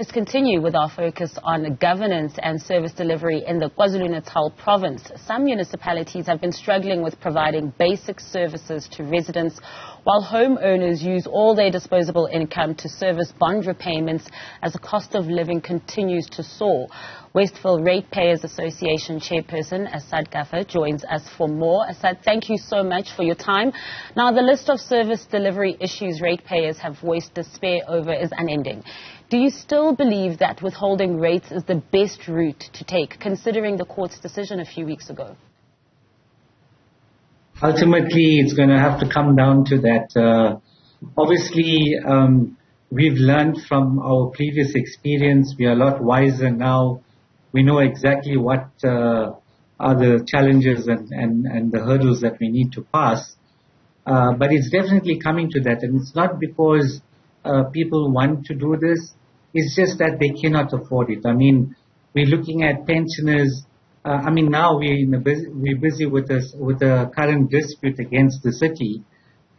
Let's continue with our focus on governance and service delivery in the KwaZulu-Natal province. Some municipalities have been struggling with providing basic services to residents, while homeowners use all their disposable income to service bond repayments as the cost of living continues to soar. Westville Ratepayers Association chairperson Asad Gaffar joins us for more. Asad, thank you so much for your time. Now, the list of service delivery issues ratepayers have voiced despair over is unending. Do you still believe that withholding rates is the best route to take, considering the court's decision a few weeks ago? Ultimately, it's going to have to come down to that. Obviously, we've learned from our previous experience. We are a lot wiser now. We know exactly what are the challenges and the hurdles that we need to pass. But it's definitely coming to that. And it's not because people want to do this. It's just that they cannot afford it. I mean, we're looking at pensioners. Now we're busy with a current dispute against the city.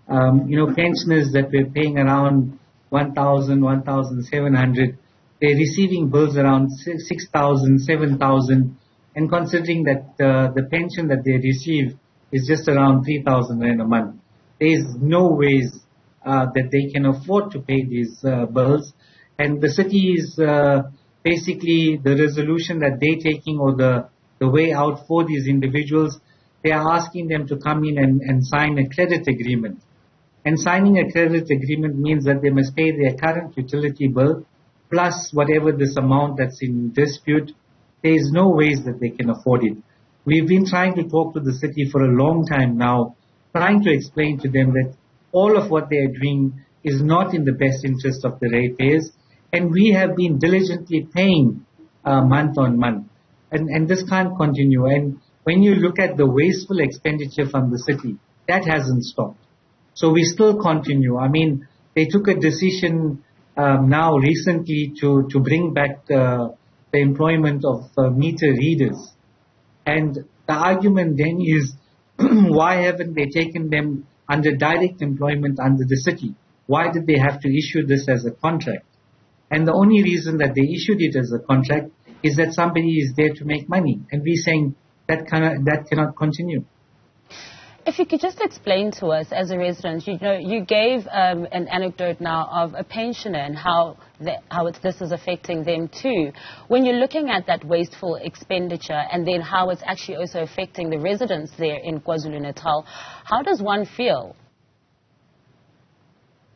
Pensioners that we're paying around 1,000, 1,700, they're receiving bills around 6,000, 7,000, and considering that the pension that they receive is just around 3,000 rand a month, there's no ways that they can afford to pay these bills. And the city is basically the resolution that they're taking, or the way out for these individuals. They are asking them to come in and sign a credit agreement. And signing a credit agreement means that they must pay their current utility bill plus whatever this amount that's in dispute. There is no ways that they can afford it. We've been trying to talk to the city for a long time now, trying to explain to them that all of what they are doing is not in the best interest of the ratepayers. And we have been diligently paying month on month. And this can't continue. And when you look at the wasteful expenditure from the city, that hasn't stopped. So we still continue. I mean, they took a decision now recently to bring back the employment of meter readers. And the argument then is, why haven't they taken them under direct employment under the city? Why did they have to issue this as a contract? And the only reason that they issued it as a contract is that somebody is there to make money. And we're saying that cannot continue. If you could just explain to us as a resident, you gave an anecdote now of a pensioner and how this is affecting them too. When you're looking at that wasteful expenditure and then how it's actually also affecting the residents there in KwaZulu-Natal, how does one feel?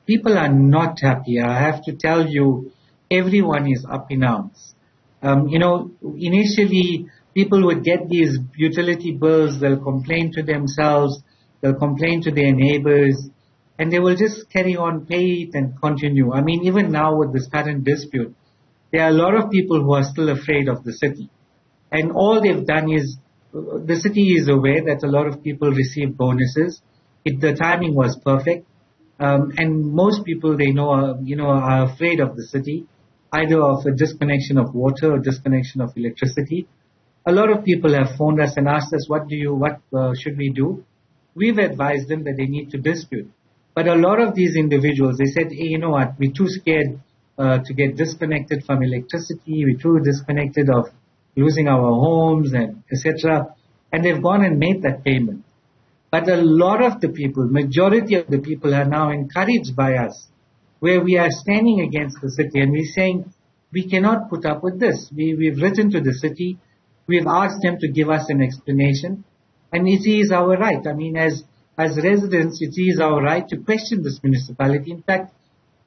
People are not happy. I have to tell you, everyone is up in arms. Initially, people would get these utility bills, they'll complain to themselves, they'll complain to their neighbors, and they will just carry on, pay it and continue. I mean, even now with this current dispute, there are a lot of people who are still afraid of the city. And all they've done is, the city is aware that a lot of people receive bonuses. The timing was perfect. And most people they know are afraid of the city, either of a disconnection of water or disconnection of electricity. A lot of people have phoned us and asked us, what should we do? We've advised them that they need to dispute. But a lot of these individuals, they said, hey, you know what, we're too scared to get disconnected from electricity. We're too disconnected of losing our homes and etc. And they've gone and made that payment. But a lot of the people, majority of the people are now encouraged by us, where we are standing against the city and we're saying, we cannot put up with this. We've written to the city. We've asked them to give us an explanation, and it is our right. I mean, as residents, it is our right to question this municipality. In fact,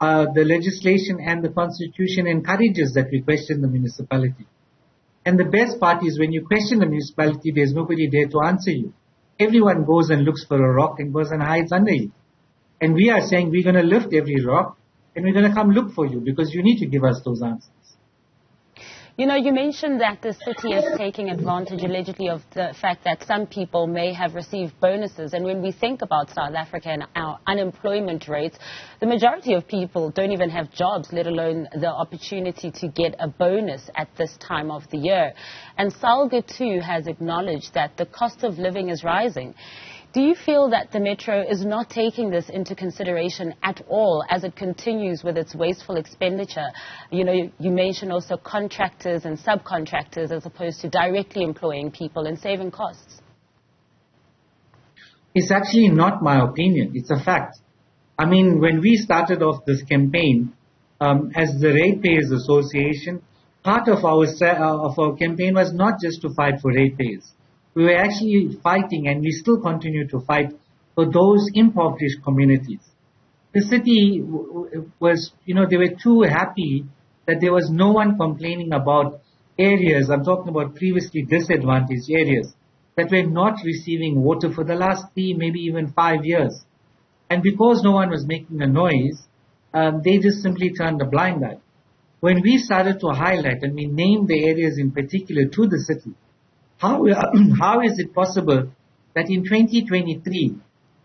the legislation and the constitution encourages that we question the municipality. And the best part is when you question the municipality, there's nobody there to answer you. Everyone goes and looks for a rock and goes and hides under it. And we are saying we're going to lift every rock and we're going to come look for you because you need to give us those answers. You mentioned that the city is taking advantage allegedly of the fact that some people may have received bonuses. And when we think about South Africa and our unemployment rates, the majority of people don't even have jobs, let alone the opportunity to get a bonus at this time of the year. And Salga too has acknowledged that the cost of living is rising. Do you feel that the Metro is not taking this into consideration at all as it continues with its wasteful expenditure? You know, you mentioned also contractors and subcontractors as opposed to directly employing people and saving costs. It's actually not my opinion. It's a fact. I mean, when we started off this campaign, as the Ratepayers Association, part of our campaign was not just to fight for ratepayers. We were actually fighting, and we still continue to fight, for those impoverished communities. The city was, they were too happy that there was no one complaining about areas, I'm talking about previously disadvantaged areas, that were not receiving water for the last 3, maybe even 5 years. And because no one was making a noise, they just simply turned a blind eye. When we started to highlight and we named the areas in particular to the city, how is it possible that in 2023,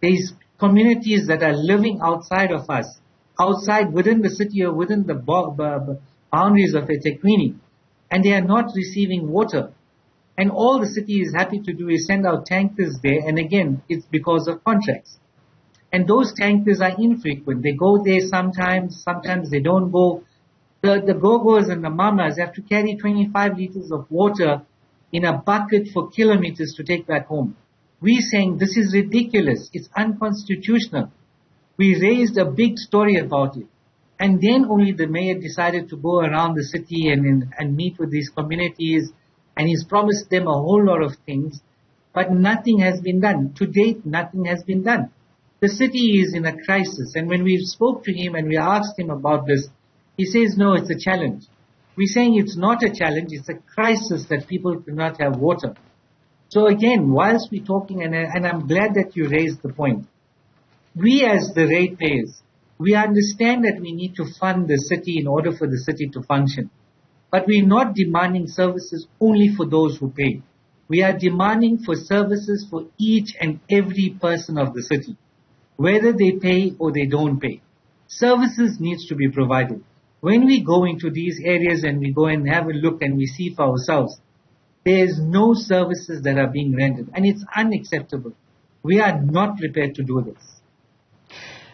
there's communities that are living outside of us, outside within the city or within the boundaries of eThekwini, and they are not receiving water? And all the city is happy to do is send out tankers there, and again, it's because of contracts. And those tankers are infrequent. They go there sometimes they don't go. The go-goers and the mamas have to carry 25 liters of water in a bucket for kilometers to take back home. We're saying this is ridiculous. It's unconstitutional. We raised a big story about it. And then only the mayor decided to go around the city and meet with these communities, and he's promised them a whole lot of things, but nothing has been done. To date, nothing has been done. The city is in a crisis, and when we spoke to him and we asked him about this, he says, no, it's a challenge. We're saying it's not a challenge, it's a crisis that people do not have water. So again, whilst we're talking, and I'm glad that you raised the point, we as the ratepayers, we understand that we need to fund the city in order for the city to function. But we're not demanding services only for those who pay. We are demanding for services for each and every person of the city, whether they pay or they don't pay. Services needs to be provided. When we go into these areas and we go and have a look and we see for ourselves, there is no services that are being rendered, and it's unacceptable. We are not prepared to do this.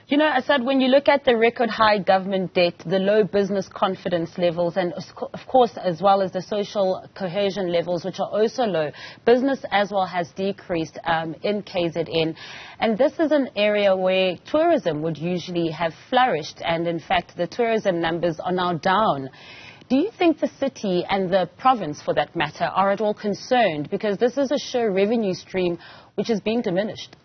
You know, Asad, when you look at the record high government debt, the low business confidence levels, and of course, as well as the social cohesion levels, which are also low, business as well has decreased in KZN. And this is an area where tourism would usually have flourished. And in fact, the tourism numbers are now down. Do you think the city and the province, for that matter, are at all concerned? Because this is a sure revenue stream which is being diminished.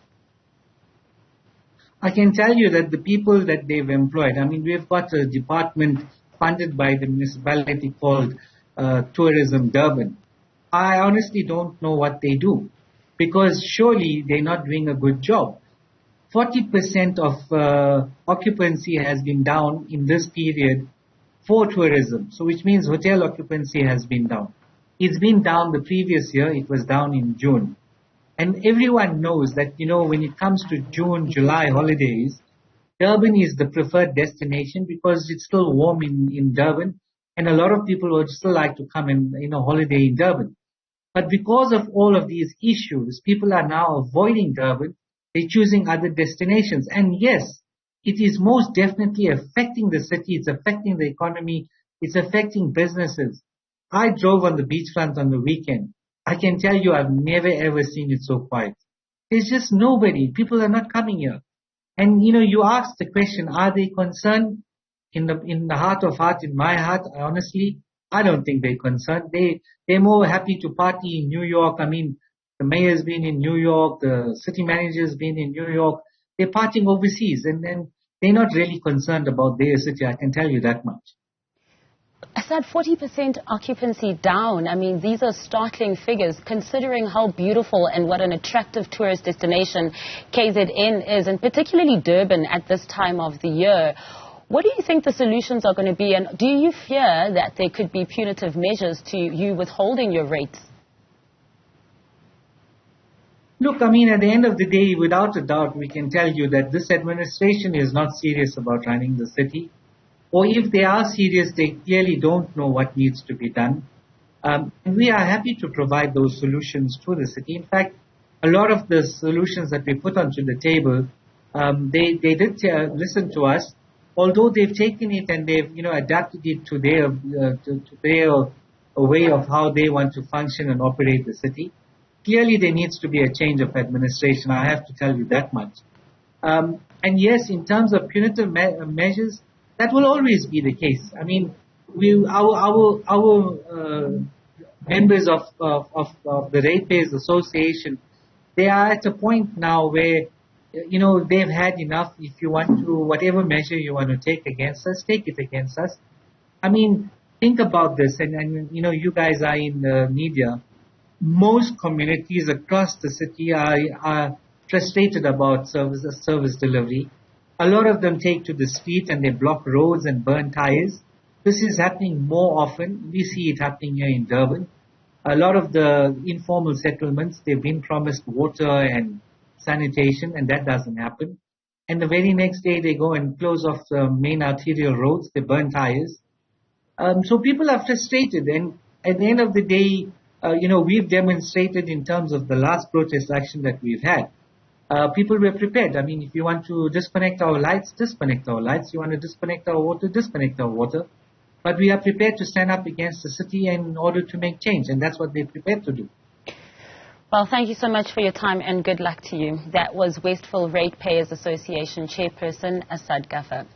I can tell you that the people that they've employed, I mean, we've got a department funded by the municipality called Tourism Durban. I honestly don't know what they do, because surely they're not doing a good job. 40% of occupancy has been down in this period for tourism, so which means hotel occupancy has been down. It's been down the previous year, it was down in June. And everyone knows that, when it comes to June, July holidays, Durban is the preferred destination because it's still warm in Durban, and a lot of people would still like to come and, holiday in Durban. But because of all of these issues, people are now avoiding Durban. They're choosing other destinations. And yes, it is most definitely affecting the city. It's affecting the economy. It's affecting businesses. I drove on the beachfront on the weekend. I can tell you I've never ever seen it so quiet. There's just nobody. People are not coming here. And you ask the question, are they concerned? In the heart of heart, in my heart, honestly, I don't think they're concerned. They're more happy to party in New York. I mean, the mayor's been in New York, the city manager's been in New York. They're partying overseas, and then they're not really concerned about their city. I can tell you that much. Asad, 40% occupancy down. I mean, these are startling figures considering how beautiful and what an attractive tourist destination KZN is, and particularly Durban at this time of the year. What do you think the solutions are going to be, and do you fear that there could be punitive measures to you withholding your rates? Look, I mean, at the end of the day, without a doubt, we can tell you that this administration is not serious about running the city. Or if they are serious, they clearly don't know what needs to be done. And we are happy to provide those solutions to the city. In fact, a lot of the solutions that we put onto the table, they did listen to us, although they've taken it and they've, adapted it to their way of how they want to function and operate the city. Clearly, there needs to be a change of administration. I have to tell you that much. And yes, in terms of punitive measures, that will always be the case. I mean, our members of the Ratepayers Association, they are at a point now where, they've had enough. If you want to, whatever measure you want to take against us, take it against us. I mean, think about this, and you guys are in the media. Most communities across the city are frustrated about service delivery. A lot of them take to the street and they block roads and burn tires. This is happening more often. We see it happening here in Durban. A lot of the informal settlements, they've been promised water and sanitation, and that doesn't happen. And the very next day, they go and close off the main arterial roads. They burn tires. So people are frustrated. And at the end of the day, we've demonstrated in terms of the last protest action that we've had. People were prepared. I mean, if you want to disconnect our lights, disconnect our lights. You want to disconnect our water, disconnect our water. But we are prepared to stand up against the city in order to make change, and that's what they're prepared to do. Well, thank you so much for your time and good luck to you. That was Westville Ratepayers Association Chairperson Asad Gaffar.